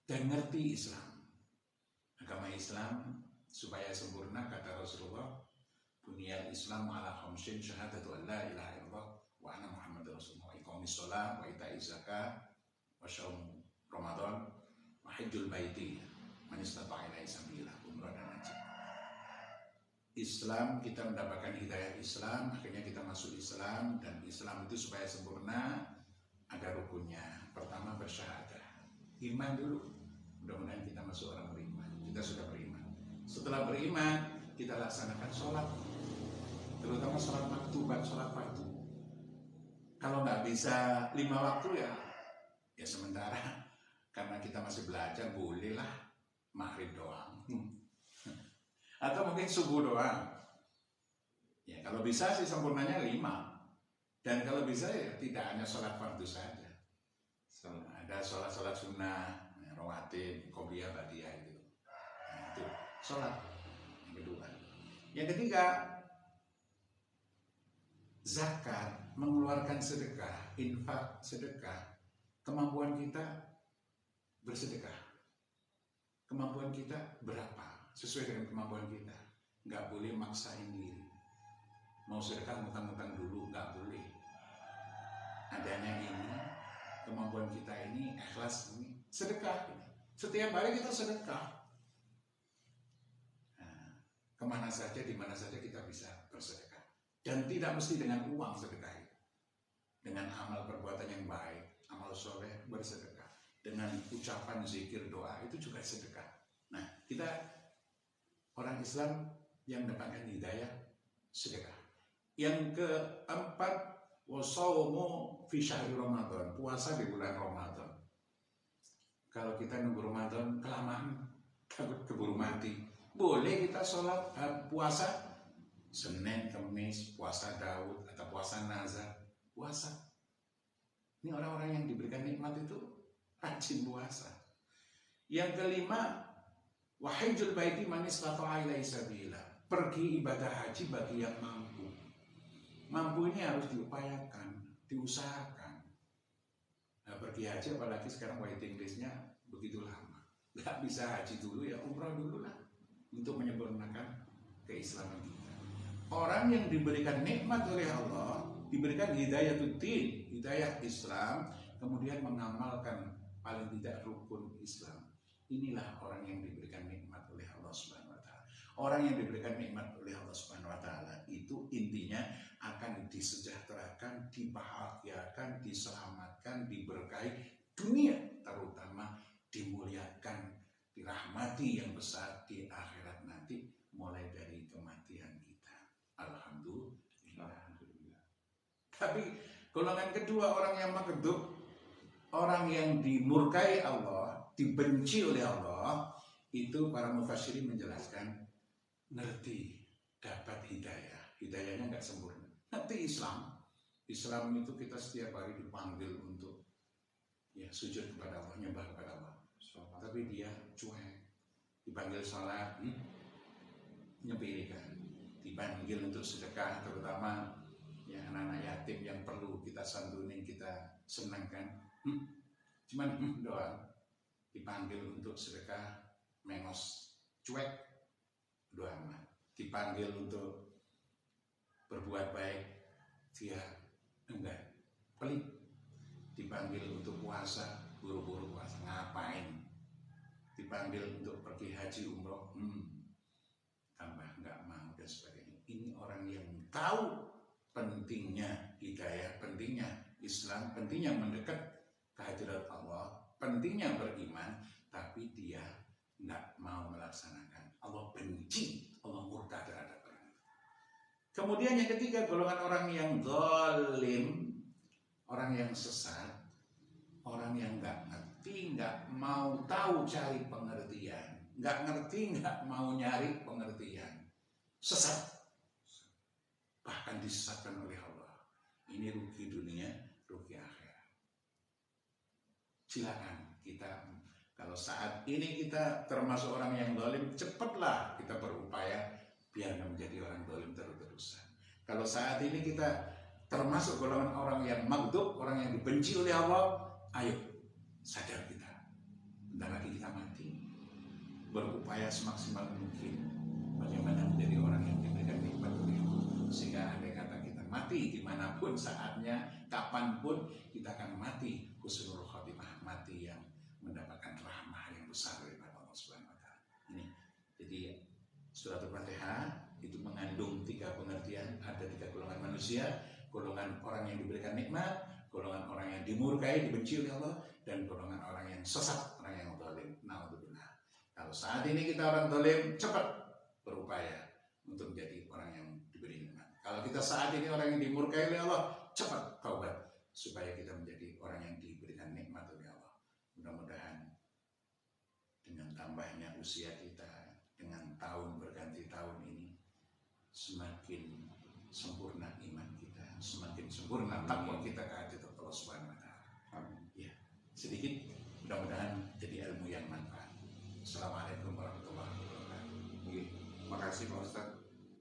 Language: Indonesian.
dan ngerti Islam. Agama Islam supaya sempurna, kata Rasulullah, buniyal Islam ala khamsin syahadatu an la ilaha illallah wa anna Muhammadar Rasulullah, wa iqamis shalah wa ita'iz zakat wa shaum Ramadan wa hajjul baiti man istata'a ilaihi sabila, umrah dan haji. Islam, kita mendapatkan hidayah Islam, akhirnya kita masuk Islam, dan Islam itu supaya sempurna ada rukunnya. Pertama bersyahadah, iman dulu. Mudah-mudahan kita masuk orang beriman. Kita sudah beriman. Setelah beriman, kita laksanakan sholat, terutama sholat maktubat, sholat fardu. Kalau nggak bisa 5 waktu ya sementara, karena kita masih belajar, bolehlah maghrib doang, atau mungkin subuh doang. Ya kalau bisa sih sempurnanya 5, dan kalau bisa ya tidak hanya sholat fardu saja. Ada sholat sunnah, rawatib, qobliyah, ba'diyah itu. Nah, itu sholat yang kedua. Yang ketiga, zakat, mengeluarkan sedekah, infak, sedekah. Kemampuan kita bersedekah. Kemampuan kita berapa? Sesuai dengan kemampuan kita. Nggak boleh maksain diri. Mau sedekah ngutang-ngutang dulu, nggak boleh. Adanya ini, kemampuan kita ini, ikhlas ini, sedekah. Setiap hari kita sedekah. Nah, kemana saja, di mana saja kita bisa bersedekah. Dan tidak mesti dengan uang sedekah itu. Dengan amal perbuatan yang baik, amal soleh, bersedekah. Dengan ucapan, zikir, doa, itu juga sedekah. Nah, kita orang Islam yang mendapatkan hidayah, sedekah. Yang keempat, wasaumu fi syahri Ramadan, puasa di bulan Ramadan. Kalau kita nunggu Ramadan kelamaan, takut keburu mati, boleh kita sholat puasa Senin, Kamis, puasa Daud atau puasa Nazar, puasa. Ini orang-orang yang diberikan nikmat itu rajin puasa. Yang kelima, wa hajjul baiti man istata'a ilaihi sabila, pergi ibadah haji bagi yang mampu. Mampu ini harus diupayakan, diusahakan. Nah, pergi haji apalagi sekarang waiting listnya begitu lama. Gak bisa haji dulu ya umrah dulu lah untuk menyempurnakan keislaman kita. Orang yang diberikan nikmat oleh Allah, diberikan hidayatul-din, hidayah Islam, kemudian mengamalkan paling tidak rukun Islam. Inilah orang yang diberikan nikmat oleh Allah Subhanahu wa taala. Orang yang diberikan nikmat oleh Allah Subhanahu wa taala itu intinya akan disejahterakan, dibahagiakan, diselamatkan, diberkahi dunia, terutama dimuliakan, dirahmati yang besar di akhirat nanti, mulai dari kematian kita. Alhamdulillah. Tapi golongan kedua, orang yang maghdub, orang yang dimurkai Allah, dibenci oleh Allah, itu para mufassirin menjelaskan ngerti, dapat hidayah. Hidayahnya nggak sempurna. Nanti Islam itu kita setiap hari dipanggil untuk ya sujud kepada Allah, nyembah kepada Allah. Tapi dia cuek. Dipanggil salat, nyepirikan. Dipanggil untuk sedekah, terutama ya anak-anak yatim yang perlu kita santunin, kita senangkan. Cuman doang. Dipanggil untuk sedekah, mengos, cuek, doang. Dipanggil untuk berbuat baik, dia enggak, pelit. Dipanggil untuk puasa, buru-buru puasa, ngapain? Dipanggil untuk pergi haji umroh, tambah enggak mau dan sebagainya. Ini orang yang tahu pentingnya hidayah, pentingnya Islam, pentingnya mendekat kehadirat Allah, pentingnya beriman, tapi dia enggak mau melaksanakan. Allah benci, Allah murka terhadap orang. Kemudian yang ketiga, golongan orang yang zalim, orang yang sesat, orang yang nggak ngerti, nggak mau tahu cari pengertian, nggak ngerti, nggak mau nyari pengertian, sesat, bahkan disesatkan oleh Allah. Ini rugi dunia, rugi akhirat. Silakan kita, kalau saat ini kita termasuk orang yang zalim, cepatlah kita berupaya biar nggak menjadi orang zalim terus-terusan. Kalau saat ini kita termasuk golongan orang yang maghdub, orang yang dibenci oleh Allah, ayo sadar kita. Bentar lagi kita berupaya semaksimal mungkin bagaimana menjadi orang yang diberikan nikmat oleh Allah. Sehingga andai kata kita mati dimanapun saatnya, kapanpun kita akan mati husnul khotimah, mati yang mendapatkan rahmah yang besar dari Allah Subhanahu wa taala. Ini. Jadi surat Al-Fatihah itu mengandung 3 pengertian, ada 3 golongan manusia, golongan orang yang diberikan nikmat, golongan orang yang dimurkai, dibenci oleh Allah, dan golongan orang yang sesat, orang yang zalim. Naudzubillah. Kalau saat ini kita orang zalim, cepat berupaya untuk menjadi orang yang diberi nikmat. Kalau kita saat ini orang yang dimurkai oleh Allah, cepat taubat supaya kita menjadi orang yang diberikan nikmat oleh Allah. Mudah-mudahan dengan tambahnya usia kita, dengan tahun berganti tahun ini, semakin sempurna iman kita, semakin sempurna takwa kita ke hadirat Allah Subhanahu wa taala. Ya, sedikit mudah-mudahan jadi ilmu yang manfaat. Assalamualaikum warahmatullahi wabarakatuh. Terima kasih Pak Ustadz.